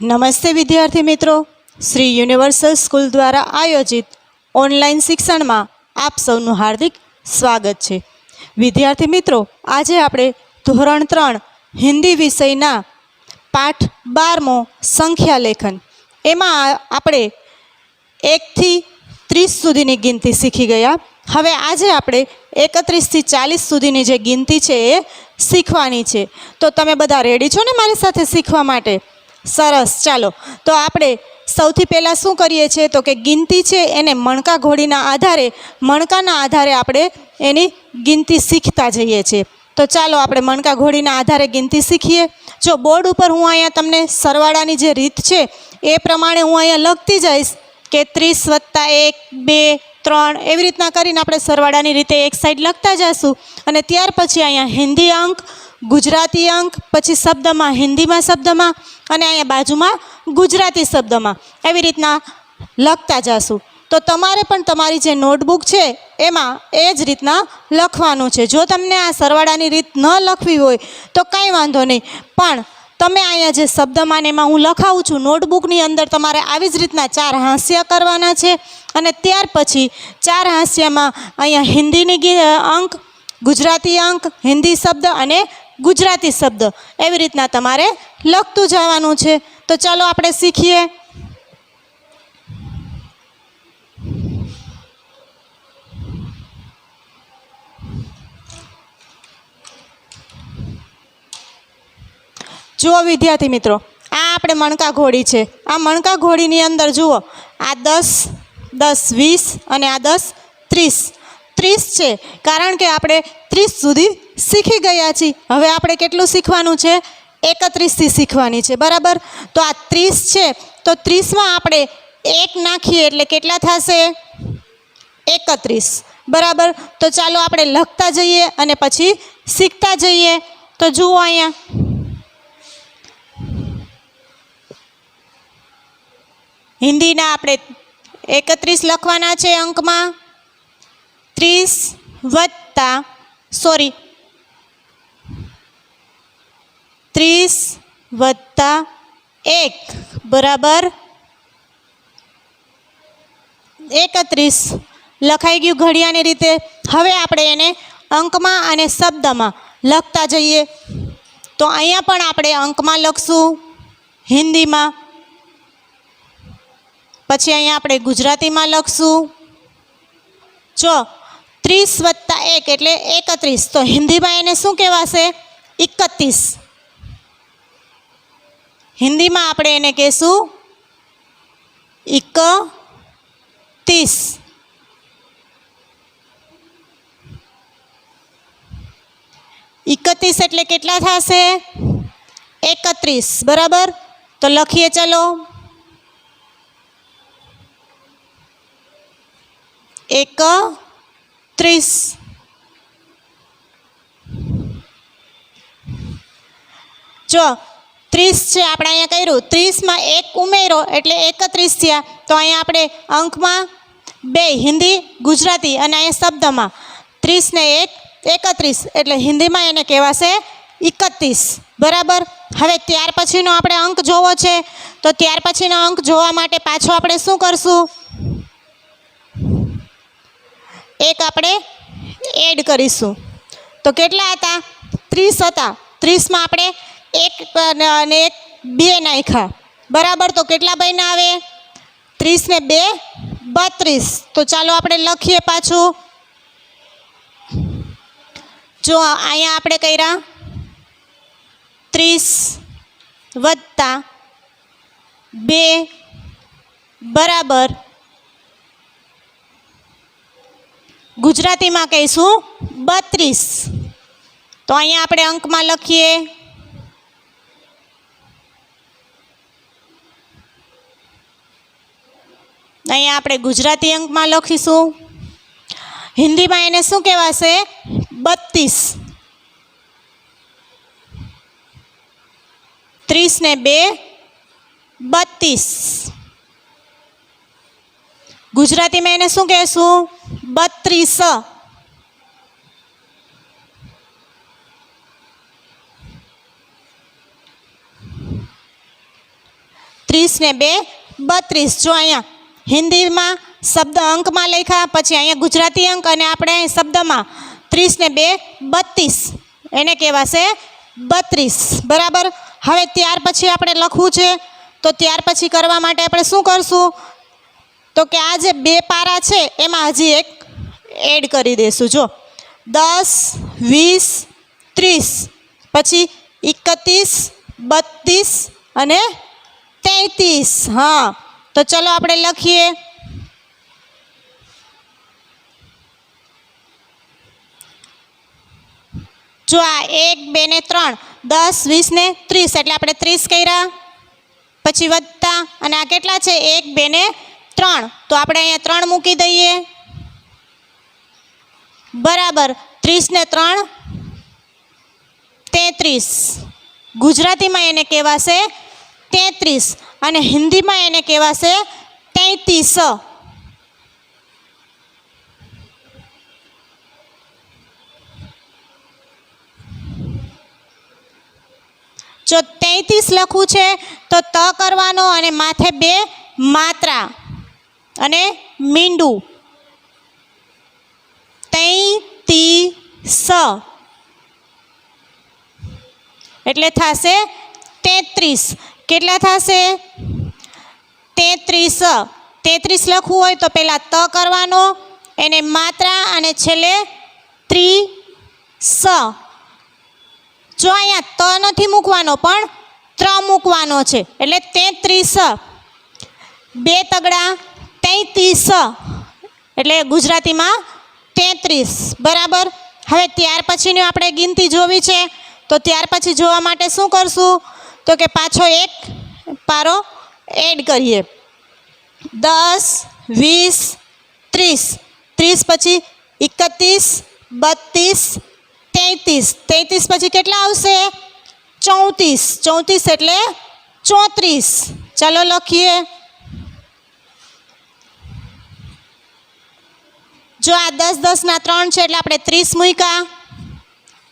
નમસ્તે વિદ્યાર્થી મિત્રો, શ્રી યુનિવર્સલ સ્કૂલ દ્વારા આયોજિત ઓનલાઈન શિક્ષણમાં આપ સૌનું હાર્દિક સ્વાગત છે. વિદ્યાર્થી મિત્રો, આજે આપણે ધોરણ 3 હિન્દી વિષયના પાઠ 12મો સંખ્યા લેખન એમાં આપણે 1 થી 30 સુધીની ગિનતી શીખી ગયા. હવે આજે આપણે 31 થી 40 સુધીની જે ગિનતી છે એ શીખવાની છે. તો તમે બધા રેડી છો ને મારી સાથે શીખવા માટે? સરસ, ચાલો તો આપણે સૌથી પહેલાં શું કરીએ છીએ તો કે ગિનતી છે એને મણકા ઘોડીના આધારે, મણકાના આધારે આપણે એની ગિનતી શીખતા જઈએ છીએ. તો ચાલો આપણે મણકા ઘોડીના આધારે ગિનતી શીખીએ. જો બોર્ડ ઉપર હું અહીંયા તમને સરવાળાની જે રીત છે એ પ્રમાણે હું અહીંયા લખતી જઈશ કે 30 + 1 2 3 એવી રીતના કરીને આપણે સરવાળાની રીતે એક સાઈડ લખતા જઈશું. અને ત્યાર પછી અહીંયા હિન્દી અંક, ગુજરાતી અંક, પછી શબ્દમાં હિન્દીમાં શબ્દમાં અને અહીંયા બાજુમાં ગુજરાતી શબ્દમાં એવી રીતના લખતા જઈશું. તો તમારે પણ તમારી જે નોટબુક છે એમાં એ જ રીતના લખવાનું છે. જો તમને આ સરવાળાની રીત ન લખવી હોય તો કાંઈ વાંધો નહીં, પણ તમે અહીંયા જે શબ્દમાં એમાં હું લખાવું છું નોટબુકની અંદર તમારે આવી જ રીતના 4 હાંસિયા કરવાના છે. અને ત્યાર પછી 4 હાંસિયામાં અહીંયા હિન્દીની અંક, ગુજરાતી અંક, હિન્દી શબ્દ અને ગુજરાતી શબ્દ એવી રીતના તમારે લખતું જવાનું છે. તો ચાલો આપણે શીખીએ. જુઓ વિદ્યાર્થી મિત્રો, આ આપણે મણકા ઘોડી છે. આ મણકા ઘોડીની અંદર જુઓ, આ 10, 10 20 અને આ 10 30. 30 છે કારણ કે આપણે 30 સુધી શીખી ગયા છીએ. હવે આપણે કેટલું શીખવાનું છે? 31 થી શીખવાની છે, બરાબર? તો આ 30 છે તો 30માં આપણે 1 નાખીએ એટલે કેટલા થશે? 31, બરાબર? તો ચાલો આપણે લખતા જઈએ અને પછી શીખતા જઈએ. તો જુઓ અહીંયા હિન્દીના આપણે 31 લખવાના છે અંકમાં. 30 + 1 બરાબર 31 લખાઈ ગયું ઘડિયાની રીતે. હવે આપણે એને અંકમાં અને શબ્દમાં લખતા જઈએ. તો અહીંયા પણ આપણે અંકમાં લખશું, હિન્દીમાં, પછી અહીંયા આપણે ગુજરાતીમાં લખશું. જો 30 + 1 એટલે 31, તો હિન્દીમાં એને શું કહેવાશે? 31. હિન્દીમાં આપણે એને કહેશું 31. એટલે કેટલા થશે? 31, બરાબર? તો લખીએ ચલો. 31. જો 30 છે આપણે અહીંયા કર્યું, 30માં 1 ઉમેરો એટલે 31 થયા. તો અહીંયા આપણે અંકમાં 2 હિન્દી ગુજરાતી અને અહીંયા શબ્દમાં 30 ને 1 31 એટલે હિન્દીમાં એને કહેવાશે 31, બરાબર? હવે ત્યાર પછીનો આપણે અંક જોવો છે. તો ત્યાર પછીનો અંક જોવા માટે પાછો આપણે શું કરશું? એક આપણે એડ કરીશું. તો કેટલા હતા? 30 હતા. 30માં આપણે 1 અને 1 2 નાખ્યા, બરાબર? તો કેટલા બન્યા આવે? 30 ને 2 32. તો ચાલો આપણે લખીએ પાછું. જો અહીંયા આપણે કર્યા 30 + 2 બરાબર ગુજરાતીમાં કહીશું 32. તો અહીંયા આપણે અંકમાં લખીએ. અહીંયા આપણે ગુજરાતી અંકમાં લખીશું. હિન્દીમાં એને શું કહેવાશે? 32. 30 ને 2 32. ગુજરાતીમાં એને શું કહેશું? 32. 30 ને 2 32। જો અહીંયા હિન્દીમાં શબ્દ અંકમાં લખ્યા, પછી અહીંયા ગુજરાતી અંક, અને આપણે અહીં શબ્દમાં 30 ને 2 32, એને કહેવાશે 32, બરાબર। હવે ત્યાર પછી આપણે લખવું છે, તો ત્યાર પછી કરવા માટે આપણે શું કરશું, તો કે આ જે બે પારા છે એમાં હજી એક એડ કરી દઈશું। જો 10 20 30, પછી 31 32 અને 33। હા, તો ચલો આપણે લખીએ। જો આ 1 2 ને 3 10 20 ને 30, એટલે આપણે 30 કર્યા, પછી વધતા, અને આ કેટલા છે 1 2 ને 3, તો આપણે અહીંયા 3 મૂકી દઈએ, બરાબર। 30 ને 3 33, ગુજરાતીમાં એને કહેવાશે 33, અને હિન્દીમાં એને કહેવાશે 33। જો 33 લખવું છે તો ત કરવાનો, અને માથે 2 માત્રા અને મીંડું, 33, એટલે થશે 33। કેટલા થશે 33। 33 લખવું હોય તો પહેલાં ત કરવાનો, એને માત્રા, અને છેલ્લે 3 જો અહીંયા ત નથી મૂકવાનો પણ 3 મૂકવાનો છે, એટલે 33, 2 તગડા 33, એટલે ગુજરાતીમાં 33, બરાબર। હવે ત્યાર પછીની આપણે ગિનતી જોવી છે, તો ત્યાર પછી જોવા માટે શું કરશું, તો કે પાછો એક પારો એડ કરીએ। 10 20 30, 30 પછી 31 32 33, 33 પછી કેટલા આવશે 34, 34 એટલે 34। ચાલો લખીએ। જો આ 10 10 ના 3 છે, એટલે આપણે 30 મૂક્યા,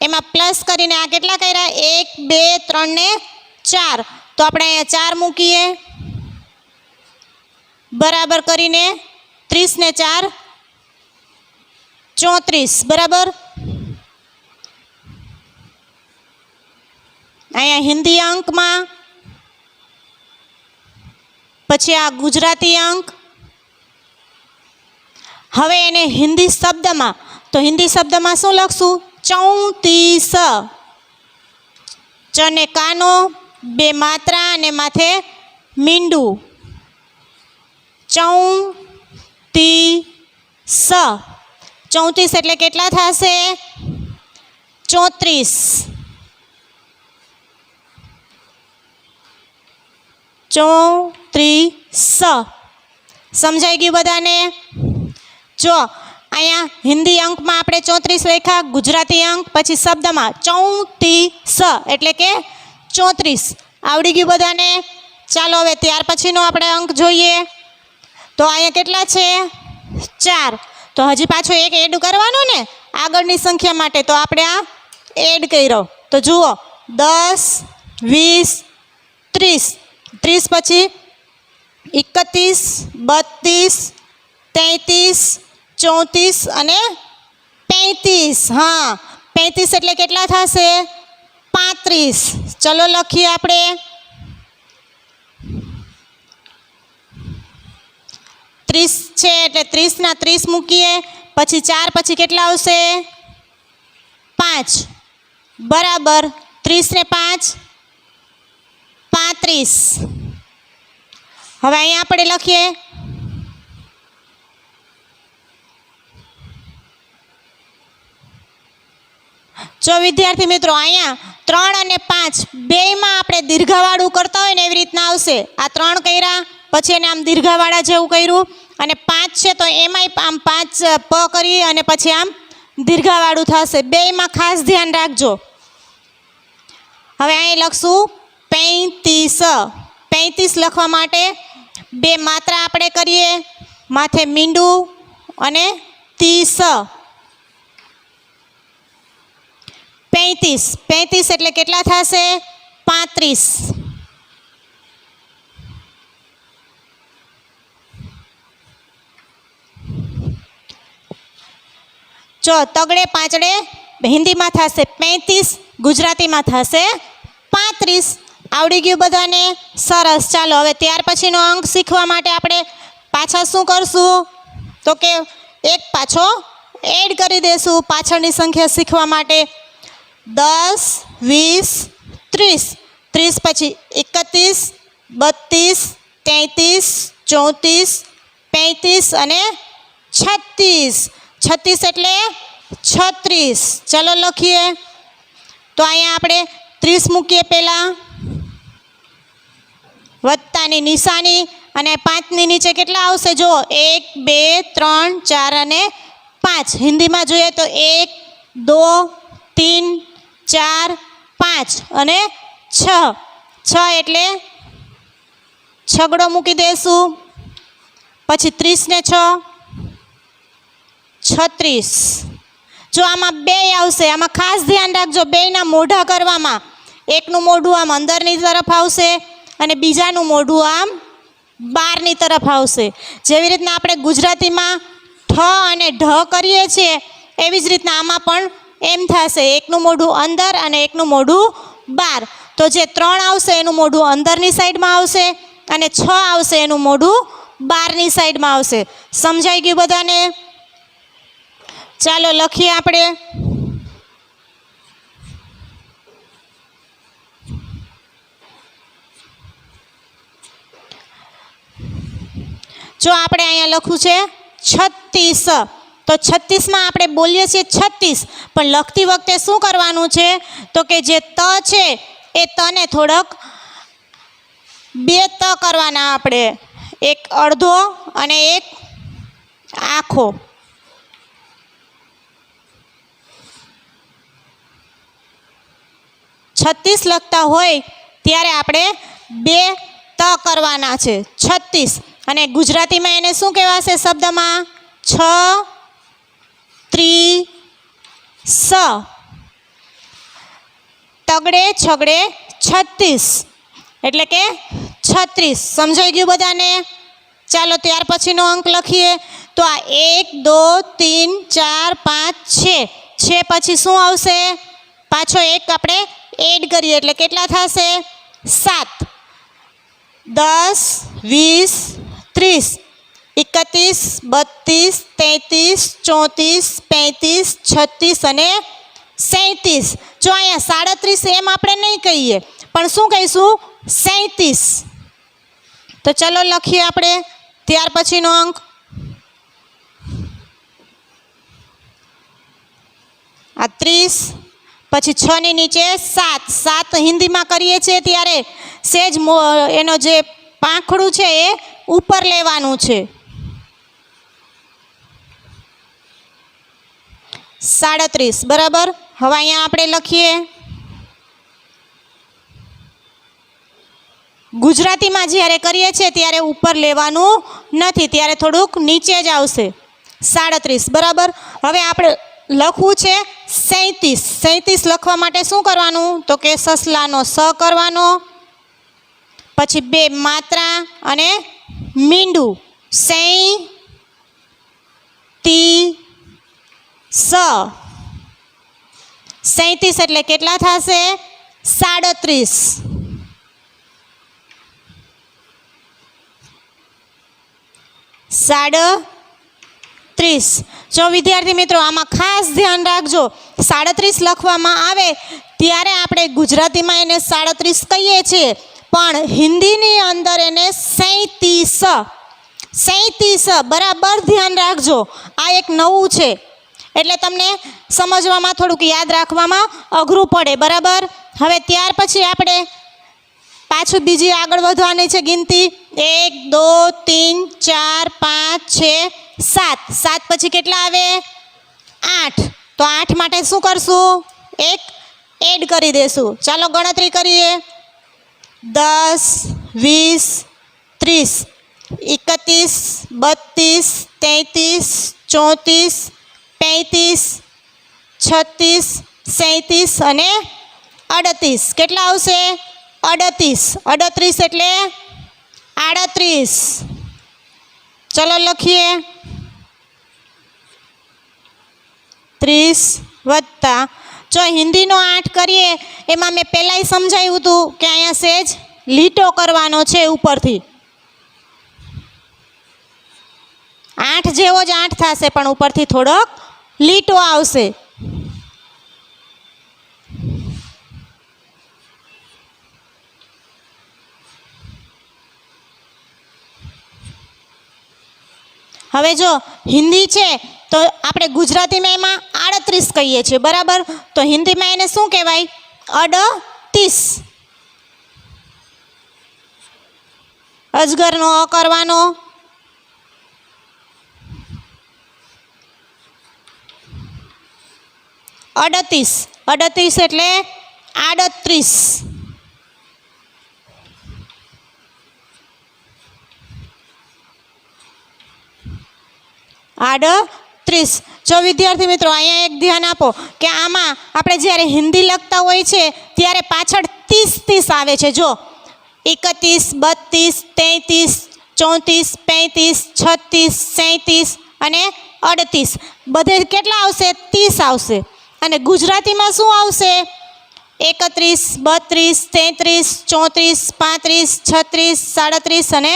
એમાં પ્લસ કરીને આ કેટલા કર્યા 1 2 3 ને 4, તો આપણે અહીંયા 4 મૂકીએ, બરાબર કરીને 30 ને 4 34, બરાબર। અહીંયા હિન્દી અંકમાં, પછી આ ગુજરાતી અંક, હવે એને હિન્દી શબ્દમાં, તો હિન્દી શબ્દમાં શું લખશું 34, ચને કાનો 2 માત્રા અને માથે મીંડું, 34 એટલે કેટલા થશે 34, 34। સમજાઈ ગયું બધાને? જો અહીંયા હિન્દી અંકમાં આપણે 34 લખ્યા, ગુજરાતી અંક, પછી શબ્દમાં 34 એટલે કે 34, આવડી ગયું બધાને? ચાલો હવે ત્યાર પછીનો આપણે અંક જોઈએ, તો અહીંયા કેટલા છે 4, તો હજી પાછો એક એડ કરવાનો ને આગળની સંખ્યા માટે, તો આપણે આ એડ કર્યો, તો જુઓ 10 20 30, 30 પછી 31 32 33 34 અને 35। હા, 35 એટલે કેટલા થશે 35। ચલો લખીએ આપણે। 30 છે એટલે 30 ના 30 મૂકીએ, પછી 4 પછી કેટલા આવશે 5, બરાબર। 30 ને 5 35। હવે અહીંયા આપણે લખીએ જો વિદ્યાર્થી મિત્રો, અહીંયા 3 અને 5 બેયમાં આપણે દીર્ઘવાળું કરતા હોય ને એવી રીતના આવશે। આ 3 કર્યા, પછી એને આમ દીર્ઘવાળા જેવું કર્યું, અને 5 છે તો એમાંય આમ 5 પ કરી અને પછી આમ દીર્ઘવાળું થશે, બેયમાં ખાસ ધ્યાન રાખજો। હવે અહીં લખશું 35, 35 લખવા માટે 2 માત્રા આપણે કરીએ, માથે મીંડું અને 30, 35 એટલે કેટલા થશે 35, જો તગડે પાંચડે હિન્દીમાં થશે 35, ગુજરાતીમાં થશે 35. આવડી ગયું બધાને? સરસ. ચાલો હવે ત્યાર પછીનો અંક શીખવા માટે આપણે પાછા શું કરશું તો કે એક પાછો એડ કરી દેશું પાછળની સંખ્યા શીખવા માટે. 10, 20, 30. 30 પછી 31, 32, 33, 34, 35 અને 36. 36 એટલે 36. ચલો લખીએ. તો અહીંયા આપણે 30 મૂકીએ પહેલાં, વત્તાની નિશાની, અને 5ની નીચે કેટલા આવશે? જો 1, 2, 3, 4 અને 5. હિન્દીમાં જોઈએ તો 1, 2, 3, 4, 5 અને 6. 6 એટલે છગડો મૂકી દઈશું. પછી 30 ને 6, 36. જો આમાં 2 આવશે, આમાં ખાસ ધ્યાન રાખજો બેયના મોઢા કરવામાં. એકનું મોઢું આમ અંદરની તરફ આવશે અને બીજાનું મોઢું આમ બહારની તરફ આવશે. જેવી રીતના આપણે ગુજરાતીમાં ઠ અને ઢ કરીએ છીએ એવી જ રીતના આમાં પણ એમ થશે. એકનું મોઢું અંદર અને એકનું મોઢું બહાર. તો જે 3 આવશે એનું મોઢું અંદરની સાઈડમાં આવશે અને 6 આવશે એનું મોઢું બહારની સાઈડમાં આવશે. સમજાઈ ગયું બધાને? ચાલો લખીએ આપણે. જો આપણે અહીંયા લખવું છે 36, તો 36માં આપણે બોલીએ છીએ 36, પણ લખતી વખતે શું કરવાનું છે તો કે જે ત છે એ તને થોડોક 2 ત કરવાના આપણે, એક અડધો અને એક આખો. છત્રીસ લખતા હોય ત્યારે આપણે 2 ત કરવાના છે, 36. અને ગુજરાતીમાં એને શું કહેવાશે શબ્દમાં? 36. તગડે છગડે 36 એટલે કે 36. સમજાઈ ગયું બધાને? ચાલો ત્યાર પછીનો અંક લખીએ. તો આ 1, 2, 3, 4, 5, 6. પછી શું આવશે? પાછો એક આપણે એડ કરીએ એટલે કેટલા થશે? 7. 10, 20, 30, 31, 32, 33, 34, 35, 36 અને 37. જો અહીંયા 37 એમ આપણે નહીં કહીએ પણ શું કહીશું? 37. તો ચલો લખીએ આપણે ત્યાર પછીનો અંક. આ 30, પછી 6 ની નીચે 7. 7 હિન્દીમાં કરીએ છીએ ત્યારે સેજ એનો જે પાંખડું છે એ ઉપર લેવાનું છે. 37 બરાબર. હવે અહીંયા આપણે લખીએ. ગુજરાતીમાં જ્યારે કરીએ છીએ ત્યારે ઉપર લેવાનું નથી, ત્યારે થોડુંક નીચે જ આવશે. 37 બરાબર. હવે આપણે લખવું છે 37. 37 લખવા માટે શું કરવાનું તો કે સસલાનો સ કરવાનો, પછી 2 માત્રા અને મીંડું 37 એટલે કેટલા થશે? 37. જો વિદ્યાર્થી મિત્રો આમાં ખાસ ધ્યાન રાખજો, 37 લખવામાં આવે ત્યારે આપણે ગુજરાતીમાં એને 37 કહીએ છીએ પણ હિન્દીની અંદર એને 37 બરાબર ધ્યાન રાખજો. આ એક નવું છે એટલે તમને સમજવામાં થોડુંક યાદ રાખવામાં અઘરું પડે બરાબર. હવે ત્યાર પછી આપણે પાછું બીજી આગળ વધવાની છે ગિનતી. 1, 2, 3, 4, 5, 6, 7. 7 પછી કેટલા આવે? 8. તો 8 માટે શું કરશું? એક એડ કરી દેશું. ચાલો ગણતરી કરીએ. 10, 20, 30, 31, 32, 33, 34, 35, 36, 37 અને 38. કેટલા આવશે? 38 એટલે 38. ચલો લખીએ. 30 વત્તા જો હિન્દીનો 8 કરીએ એમાં મેં પહેલાંય સમજાવ્યું હતું કે અહીંયા સેજ લીટો કરવાનો છે ઉપરથી 8 જેવો જ 8 થશે પણ ઉપરથી થોડોક લીટો આવશે. હવે જો હિન્દી છે તો આપણે ગુજરાતીમાં એમાં 38 કહીએ છીએ બરાબર, તો હિન્દીમાં એને શું કહેવાય? 38. અજગરનો અ કરવાનો, અડતીસ. અડતીસ એટલે 38. આડત્રીસ. જો વિદ્યાર્થી મિત્રો અહીંયા એક ધ્યાન આપો કે આમાં આપણે જ્યારે હિન્દી લખતા હોય છે ત્યારે પાછળ 30 આવે છે. જો 31, 32, 33, 34, 35, 36, 37 અને 38 બધે કેટલા આવશે? 30 આવશે. અને ગુજરાતીમાં શું આવશે? 31, 32, 33, 34, 35, 36, 37 અને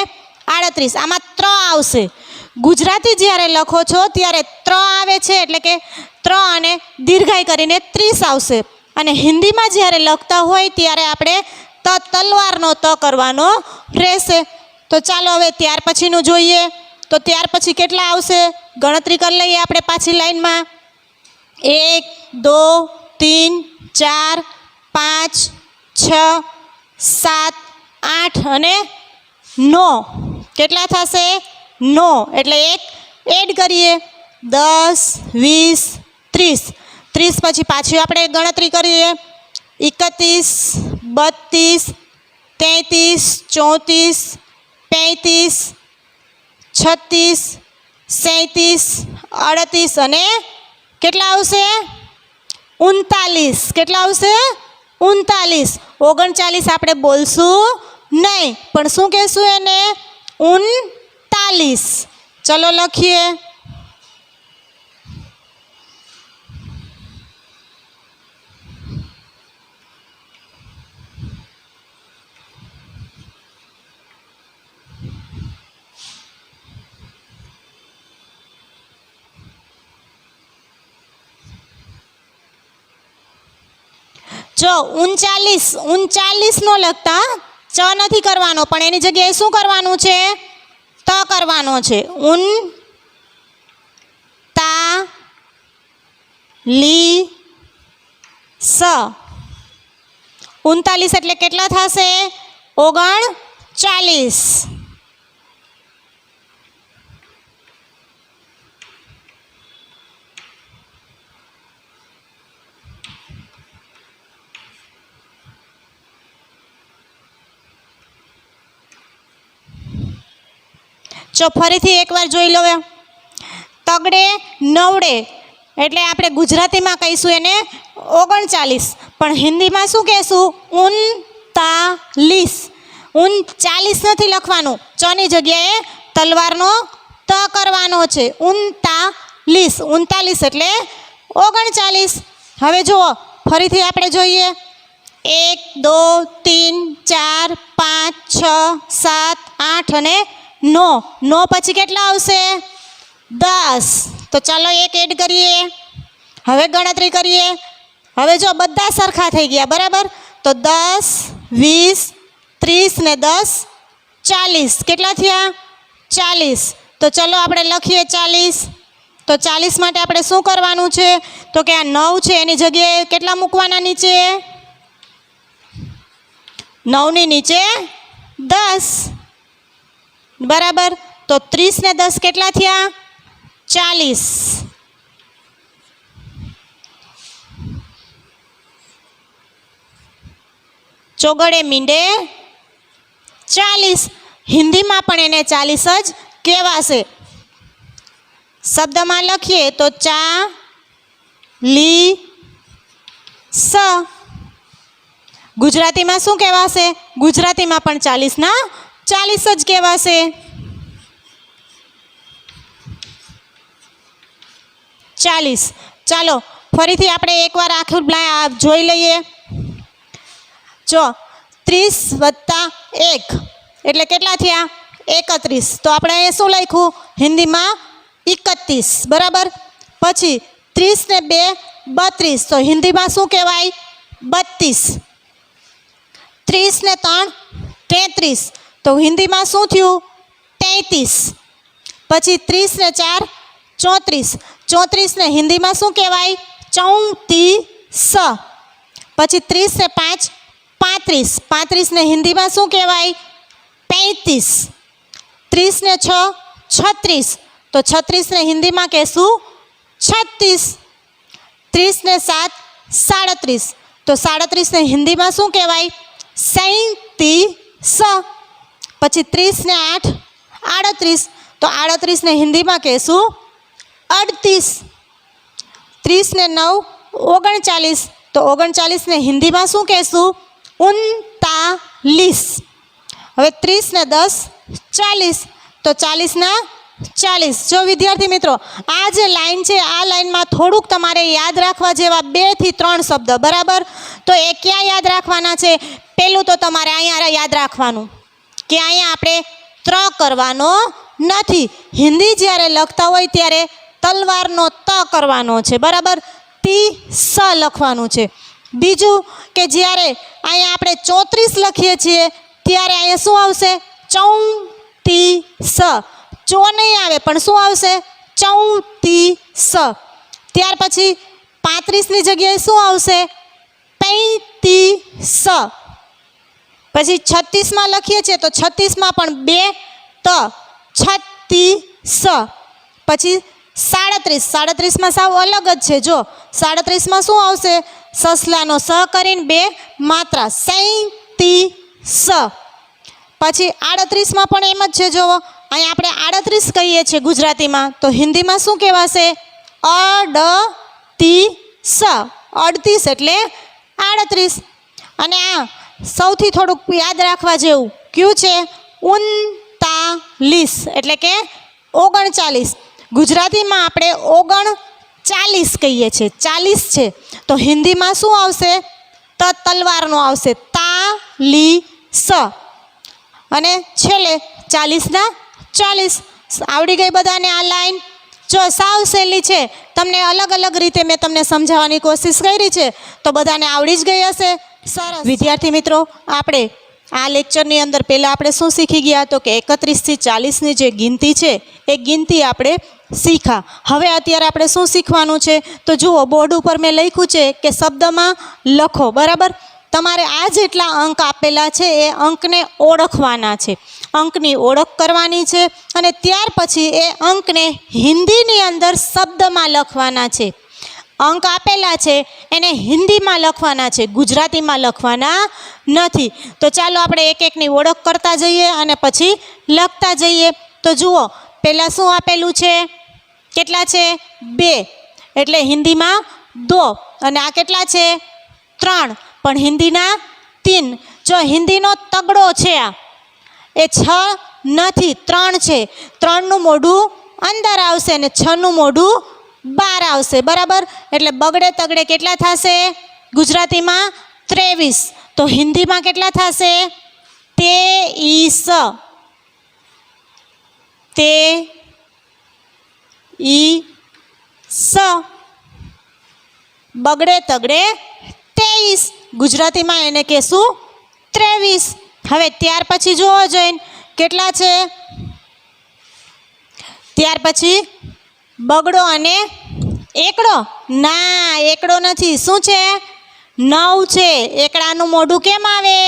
38. આમાં 3 આવશે. ગુજરાતી જ્યારે લખો છો ત્યારે 3 આવે છે એટલે કે 3 અને દીર્ઘાઈ કરીને 30 આવશે. અને હિન્દીમાં જ્યારે લખતા હોય ત્યારે આપણે તલવારનો ત કરવાનો રહેશે. તો ચાલો હવે ત્યાર પછીનું જોઈએ. તો ત્યાર પછી કેટલા આવશે ગણતરી કરી લઈએ આપણે પાછી લાઈનમાં. 1, 2, 3, 4, 5, 6, 7, 8 અને 9. કેટલા થશે? 9 એટલે 1 એડ કરીએ. 10, 20, 30. 30 પછી પાછી આપણે ગણતરી કરીએ. 31, 32, 33, 34, 35, 36, 37 અને કેટલા આવશે? 39. કેટલા આવશે? 39. 39 આપણે બોલશું નહીં પણ શું કહેશું એને? 39. ચલો લખીએ. જો 39 નો લખતા ચ નથી કરવાનો પણ એની જગ્યાએ શું કરવાનું છે? ત કરવાનો છે. તા લી સ. 39 એટલે કેટલા થશે? 39. જો ફરીથી એકવાર જોઈ લો. તગડે નવડે એટલે આપણે ગુજરાતીમાં કહીશું એને 39 પણ હિન્દીમાં શું કહેશું? 39. 39 નથી લખવાનું, ચની જગ્યાએ તલવારનો ત કરવાનો છે. 39. 39 એટલે 39. હવે જુઓ ફરીથી આપણે જોઈએ. 1, 2, 3, 4, 5, 6, 7, 8 અને 9 પછી કેટલા આવશે? 10. તો ચાલો 1 એડ કરીએ. હવે ગણતરી કરીએ. હવે જો બધા સરખા થઈ ગયા બરાબર, તો 10, 20, 30 ને 10, 40. કેટલા થયા? 40. તો ચલો આપણે લખીએ 40. તો 40 માટે આપણે શું કરવાનું છે? તો કે આ 9 છે એની જગ્યાએ કેટલા મૂકવાના નીચે? 9 ની નીચે 10 બરાબર. તો 30 ને 10 કેટલા થયા? 40. ચોગડે મીંડે 40. હિન્દીમાં પણ એને 40 જ કહેવાશે. શબ્દમાં લખીએ તો ચા લી સ. ગુજરાતીમાં શું કહેવાશે? ગુજરાતીમાં પણ 40 ના 40 જ કહેવાશે. 40. ચાલો ફરીથી આપણે એકવાર આખું જોઈ લઈએ. જો 30 વત્તા 1 એટલે કેટલા થયા? 31. તો આપણે અહીંયા શું લખ્યું? હિન્દીમાં 31, બરાબર. પછી 30 ને 2 32, તો હિન્દીમાં શું કહેવાય? 32. 30 ને 3 33, તો હિન્દીમાં શું થયું? 33. પછી 30 ને 4 34, 34 ને હિન્દીમાં શું કહેવાય? 34. પછી 30 ને 5 35, 35 ને હિન્દીમાં શું કહેવાય? 35. 30 ને 6 36, તો 36 ને હિન્દીમાં કહેશું 36. 30 ને 7 37, તો 37 ને હિન્દીમાં શું કહેવાય? 37. પછી 30 ને 8 38, તો 38 ને હિન્દીમાં કહેશું 38. 30 ને 9 39, તો 39 ને હિન્દીમાં શું કહેશું? 39. હવે 30 ને 10 40, તો 40 ના 40. જો વિદ્યાર્થી મિત્રો, આ જે લાઈન છે, આ લાઈનમાં થોડુંક તમારે યાદ રાખવા જેવા 2 થી 3 શબ્દ, બરાબર. તો એ ક્યાં યાદ રાખવાના છે? પહેલું તો તમારે અહીંયા યાદ રાખવાનું કે અહીંયા આપણે ત્ર કરવાનો નથી. હિન્દી જ્યારે લખતા હોય ત્યારે તલવારનો ત કરવાનો છે, બરાબર. તી સ લખવાનું છે. બીજું કે જ્યારે અહીંયા આપણે 34 લખીએ છીએ ત્યારે અહીંયા શું આવશે? 34. ચો નહીં આવે, પણ શું આવશે? 34. ત્યાર પછી 35ની જગ્યાએ શું આવશે? 35. પછી 36માં લખીએ છીએ તો 36માં પણ 2 ત 36. પછી 37, 37માં સાવ અલગ જ છે. જો 37માં શું આવશે? સસલાનો સ કરીને 2 માત્રા 37. પછી 38માં પણ એમ જ છે. જુઓ, અહીંયા આપણે 38 કહીએ છીએ ગુજરાતીમાં, તો હિન્દીમાં શું કહેવાશે? 38. 38 એટલે 38. અને આ સૌથી થોડુંક યાદ રાખવા જેવું કયું છે? 39 એટલે કે 39. ગુજરાતીમાં આપણે 39 કહીએ છીએ, 40 છે. તો હિન્દીમાં શું આવશે? તલવારનો આવશે, તાલીસ. અને છેલ્લે 40 ના 40. આવડી ગઈ બધાને આ લાઈન? જો સાવ સહેલી છે, તમને અલગ અલગ રીતે મેં તમને સમજાવવાની કોશિશ કરી છે, તો બધાને આવડી જ ગઈ હશે. સરસ વિદ્યાર્થી મિત્રો, આપણે આ લેક્ચરની અંદર પહેલાં આપણે શું શીખી ગયા? તો કે 31 થી 40ની જે ગિનતી છે એ ગિનતી આપણે શીખા. હવે અત્યારે આપણે શું શીખવાનું છે? તો જુઓ, બોર્ડ ઉપર મેં લખ્યું છે કે શબ્દમાં લખો, બરાબર. તમારે આ જેટલા અંક આપેલા છે એ અંકને ઓળખવાના છે, અંકની ઓળખ કરવાની છે, અને ત્યાર પછી એ અંકને હિન્દીની અંદર શબ્દમાં લખવાના છે. અંક આપેલા છે એને હિન્દીમાં લખવાના છે, ગુજરાતીમાં લખવાના નથી. તો ચાલો આપણે એક એકની ઓળખ કરતા જઈએ અને પછી લખતા જઈએ. તો જુઓ, પહેલાં શું આપેલું છે? કેટલા છે? 2, એટલે હિન્દીમાં 2. અને આ કેટલા છે? 3, પણ હિન્દીના 3. જો હિન્દીનો તગડો છે આ, એ 6 નથી, 3 છે. 3નું મોઢું અંદર આવશે અને 6નું મોઢું બહાર આવશે, બરાબર. એટલે બગડે તગડે કેટલા થશે? ગુજરાતીમાં 23. તો હિન્દીમાં કેટલા થશે? 23. બગડે તગડે 23. ગુજરાતીમાં એને કહેશું 23. હવે ત્યાર પછી જોવો જોઈને કેટલા છે? ત્યાર પછી બગડો અને એકડો? ના, એકડો નથી. શું છે? 9 છે. એકડાનું મોઢું કેમ આવે?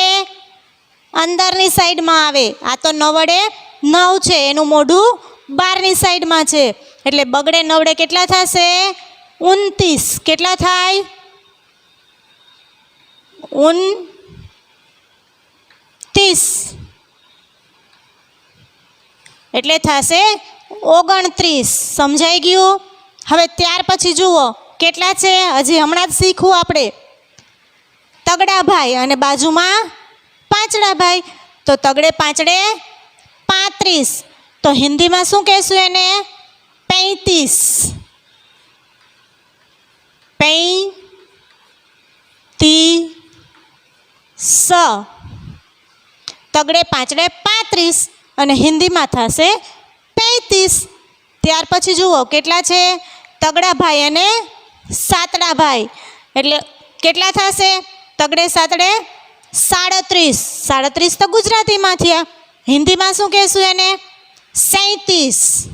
અંદરની સાઈડમાં આવે. આ તો 9 વડે 9 છે, એનું મોઢું બહારની સાઈડમાં છે. એટલે બગડે નવડે કેટલા થશે? 29. કેટલા થાય? 29. એટલે થશે 29. સમજાઈ ગયું? હવે ત્યાર પછી જુઓ કેટલા છે? હજી હમણાં જ શીખવું આપણે. તગડા ભાઈ અને બાજુમાં પાંચડા ભાઈ. તો તગડે પાંચડે 35. તો હિન્દીમાં શું કહેશું એને? 35. સ તગડે પાંચડે 35 અને હિન્દીમાં થશે 35. ત્યાર પછી જુઓ કેટલા છે તગડા ભાઈ અને સાતડા ભાઈ, એટલે કેટલા થશે તગડે સાતડે 37. 37 તો ગુજરાતીમાં થયા, હિન્દીમાં શું કહેશું એને 37.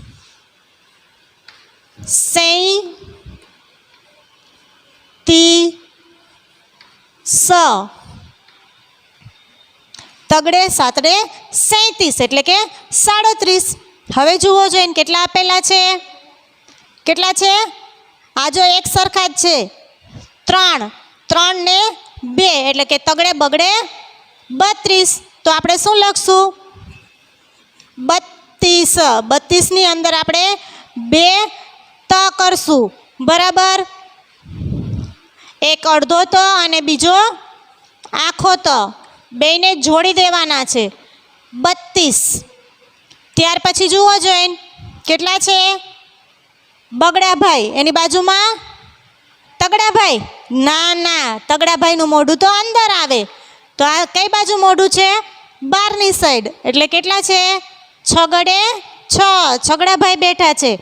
તગડે સાતડે 37 એટલે કે 37. હવે જુઓ જોઈને કેટલા આપેલા છે, કેટલા છે આ જો એક સરખા જ છે 3 ને 2 એટલે કે તગડે બગડે 32. તો આપણે શું લખશું 32. 32 ની અંદર આપણે 2 ત કરશું, બરાબર. એક અડધો ત અને બીજો આખો ત, બેને જોડી દેવાના છે 32. ત્યાર પછી જુઓ જોઈને કેટલા છે બગડાભાઈ, એની બાજુમાં તગડાભાઈ. ના તગડાભાઈનું મોઢું તો અંદર આવે, તો આ કઈ બાજુ મોઢું છે બહારની સાઈડ, એટલે કેટલા છે 6 ગડે 6. છગડાભાઈ બેઠા છે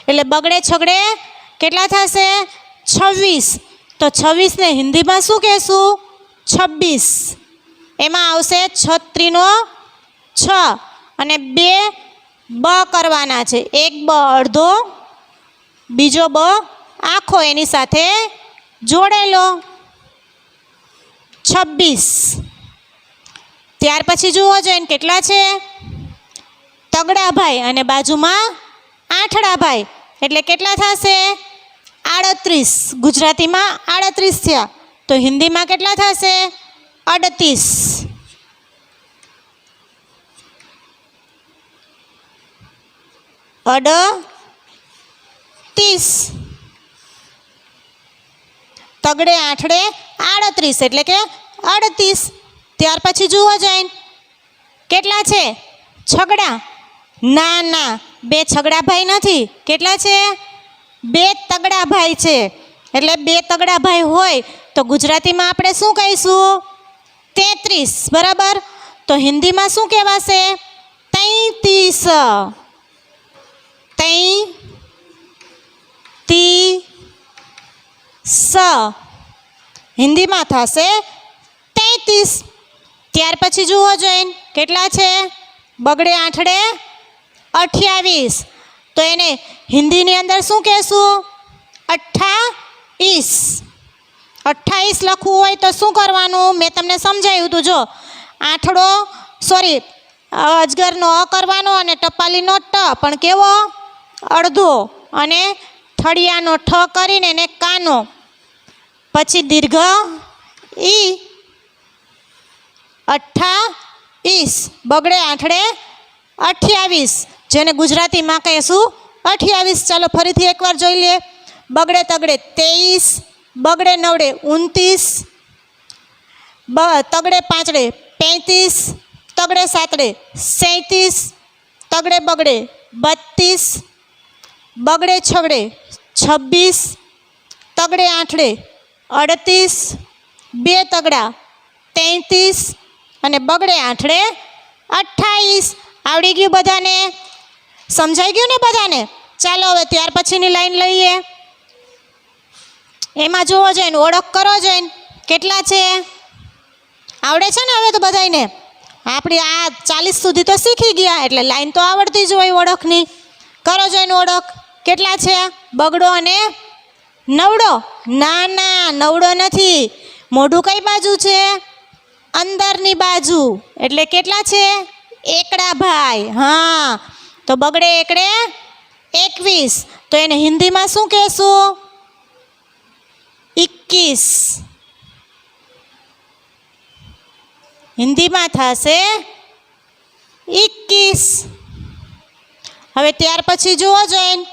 એટલે બગડે છગડે કેટલા થશે 26. તો 26 ને હિન્દીમાં શું કહેશું 26. એમાં આવશે 36 નો 6 અને 2 બ કરવાના છે, એક બ અડધો બીજો બ આખો એની સાથે જોડેલો 26. ત્યાર પછી જુઓ જોઈને કેટલા છે તગડાભાઈ અને બાજુમાં આઠડાભાઈ, એટલે કેટલા થશે 38. ગુજરાતીમાં 38 થયા, તો હિન્દીમાં કેટલા થશે 38. તગડે આઠડે 38 એટલે કે 38. ત્યાર પછી જુઓ જઈને કેટલા છે છગડા. ના 2 છગડા ભાઈ નથી, કેટલા છે 2 તગડા ભાઈ છે, એટલે 2 તગડા ભાઈ હોય તો ગુજરાતીમાં આપણે શું કહીશું 33, બરાબર. તો હિન્દીમાં શું કહેવાશે 33. હિન્દીમાં થશે 33. ત્યાર પછી જુઓ જોઈને કેટલા છે બગડે આઠડે 28. તો એને હિન્દીની અંદર શું કહેશું 28. 28 લખવું હોય તો શું કરવાનું, મેં તમને સમજાવ્યું હતું. જો આઠડો અજગરનો અ કરવાનો અને ટપાલીનો ટ, પણ કેવો અડધો, અને થળિયાનો ઠ કરીને એને કાનો, પછી દીર્ઘ ઈ 28. બગડે આઠડે 28, જેને ગુજરાતીમાં કહીશું 28. ચાલો ફરીથી એકવાર જોઈ લે. બગડે તગડે 23, બગડે નવડે 29, તગડે પાંચડે 35, તગડે સાતડે 37, તગડે બગડે 32, બગડે છગડે 26, તગડે આઠડે 38, 2 તગડા 33 અને બગડે આઠડે 28. આવડી ગયું બધાને? સમજાઈ ગયું ને બધાને? ચાલો હવે ત્યાર પછીની લાઈન લઈએ. એમાં જોવો જોઈને ઓળખ કરો જોઈને કેટલા છે આવડે છે ને હવે તો બધાને? આપણી આ 40 સુધી તો શીખી ગયા, એટલે લાઈન તો આવડતી જ હોય ઓળખની. કરો જોઈને ઓળખ કેટલા છે બગડો અને નવડો. ના નવડો નથી, મોઢું કઈ બાજુ છે અંદરની બાજુ, એટલે કેટલા છે એકડા ભાઈ. હા, તો બગડે એકડે 21. તો એને હિન્દીમાં શું કહેશું 21. હિન્દીમાં થશે 21. હવે ત્યાર પછી જુઓ જોઈને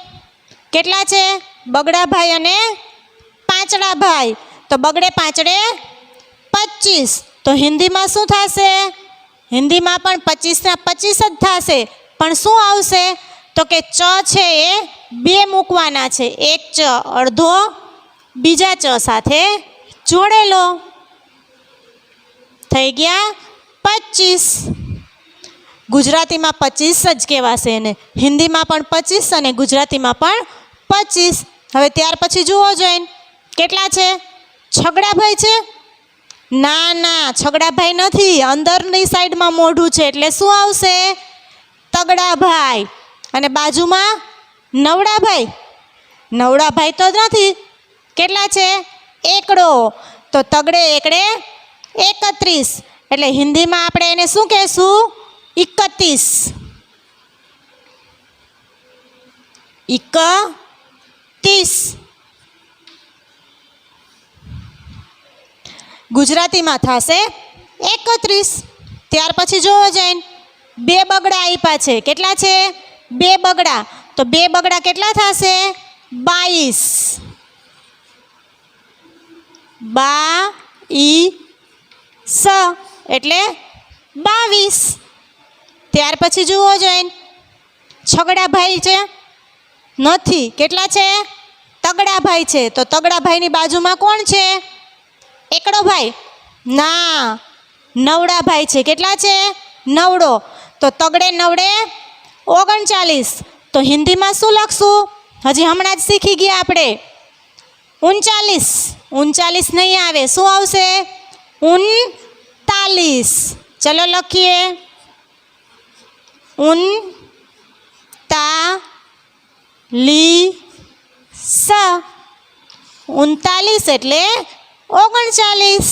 કેટલા છે બગડા ભાઈ અને પાંચડા ભાઈ. તો બગડે પાંચડે 25. તો હિન્દીમાં શું થશે? હિન્દીમાં પણ 25 ના 25 જ થશે, પણ શું આવશે તો કે ચ છે એ 2 મૂકવાના છે. એક ચ અડધો બીજા ચ સાથે જોડેલો. થઈ ગયા 25. ગુજરાતીમાં 25 જ કહેવાશે એને, હિન્દીમાં પણ 25 અને ગુજરાતીમાં પણ 25. હવે ત્યાર પછી જુઓ જોઈને કેટલા છે? છગડાભાઈ છે? ના ના, છગડાભાઈ નથી, અંદરની સાઈડમાં મોઢું છે એટલે શું આવશે? તગડાભાઈ. અને બાજુમાં નવડાભાઈ? નવડાભાઈ તો નથી. કેટલા છે? એકડો. તો તગડે એકડે 31. એટલે હિન્દીમાં આપણે એને શું કહેશું? 31. 31. ગુજરાતીમાં થશે 31. ત્યાર પછી જોવો જઈને 2 બગડા આપ્યા છે. કેટલા છે? 2 બગડા. તો 2 બગડા કેટલા થશે? 22. 22 એટલે 22. ત્યાર પછી જુઓ જોઈને છગડાભાઈ છે? નથી. કેટલા છે? તગડાભાઈ છે. તો તગડાભાઈની બાજુમાં કોણ છે? એકડો ભાઈ? ના, નવડાભાઈ છે. કેટલા છે? નવડો. તો તગડે નવડે 39. તો હિન્દીમાં શું લખશું? હજી હમણાં જ શીખી ગયા આપણે 39. 39 નહીં આવે, શું આવશે? 39. ચલો લખીએ. 39 એટલે 39.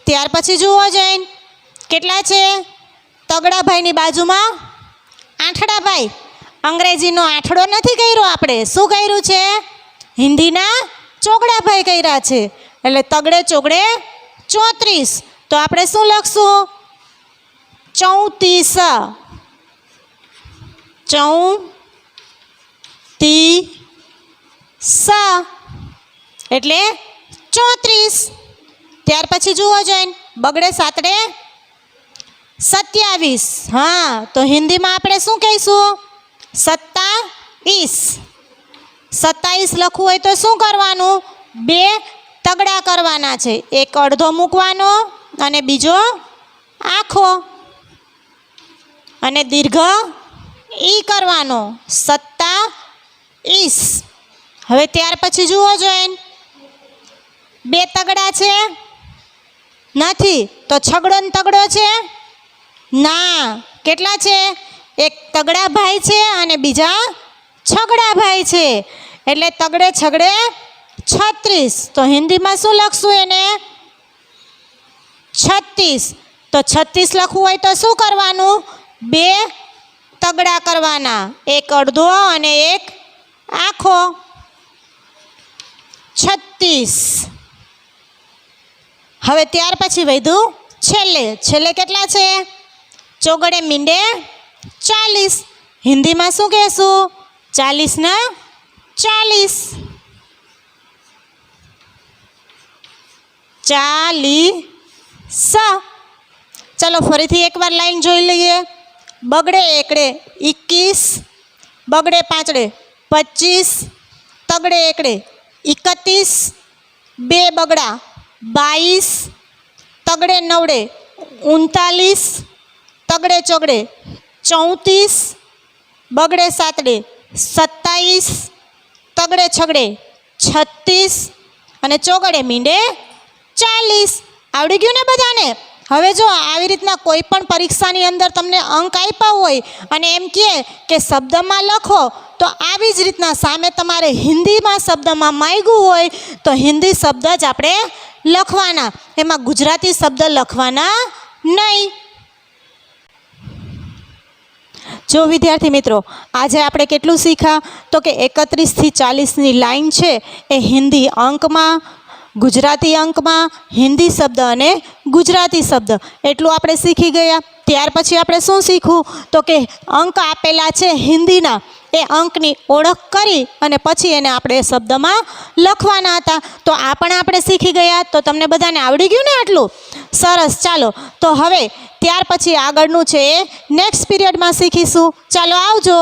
ત્યાર પછી જુઓ જઈને કેટલા છે? તગડાભાઈની બાજુમાં આઠડાભાઈ. અંગ્રેજીનો આઠડો નથી કર્યો આપણે, શું કર્યું છે? હિન્દીના ચોગડાભાઈ કર્યા છે. એટલે તગડે ચોગડે 34. તો આપણે શું લખશું? 34. 34 એટલે 34. ત્યાર પછી જુઓ જોઈને બગડે સાતડે 27. હા, તો હિન્દીમાં આપણે શું કહીશું? 27. 27 લખવું હોય તો શું કરવાનું? 2 તગડા કરવાના છે. એક અડધો મૂકવાનો અને બીજો આખો, અને દીર્ઘ ઈ કરવાનો. 27. હવે ત્યાર પછી જુઓ જોઈને 2 તગડા છે? નથી. તો છગડો ને તગડો છે? ના. કેટલા છે? એક તગડાભાઈ છે અને બીજા છગડાભાઈ છે. એટલે તગડે છગડે 36. તો હિન્દીમાં શું લખશું એને? 36. તો 36 લખવું હોય તો શું કરવાનું? 2 તગડા કરવાના, એક અડધો અને એક આખો. 36. હવે ત્યાર પછી વધ્યું છેલ્લે. છેલ્લે કેટલા છે? ચોગડે મીંડે 40. હિન્દીમાં શું કહેશું? 40 ના 40. 40. ચલો ફરીથી એકવાર લાઈન જોઈ લઈએ. બગડે એકડે 21. બગડે પાંચડે 25. તગડે એકડે 31. 2 બગડા 22. તગડે નવડે 39. તગડે ચોગડે 34. બગડે સાતડે 27. તગડે છગડે 36. અને ચોગડે મીંડે 40. આવડી ગયું ને બધાને? હવે જો આવી રીતના કોઈ પણ પરીક્ષાની અંદર તમને અંક આપ્યા હોય અને એમ કહે કે શબ્દમાં લખો, તો આવી જ રીતના સામે તમારે હિન્દીમાં શબ્દમાં માંગ્યું હોય તો હિન્દી શબ્દ જ આપણે લખવાના, એમાં ગુજરાતી શબ્દ લખવાના નહીં. જો વિદ્યાર્થી મિત્રો, આજે આપણે કેટલું શીખ્યા? તો કે 31 થી 40ની લાઈન છે એ હિન્દી અંકમાં, ગુજરાતી અંકમાં, હિન્દી શબ્દ અને ગુજરાતી શબ્દ એટલું આપણે શીખી ગયા. ત્યાર પછી આપણે શું શીખવું? તો કે અંક આપેલા છે હિન્દીના, એ અંકની ઓળખ કરી અને પછી એને આપણે શબ્દમાં લખવાના હતા. તો આ પણ આપણે શીખી ગયા. તો તમને બધાને આવડી ગયું ને આટલું? સરસ. ચાલો તો હવે ત્યાર પછી આગળનું છે એ નેક્સ્ટ પીરિયડમાં શીખીશું. ચાલો આવજો.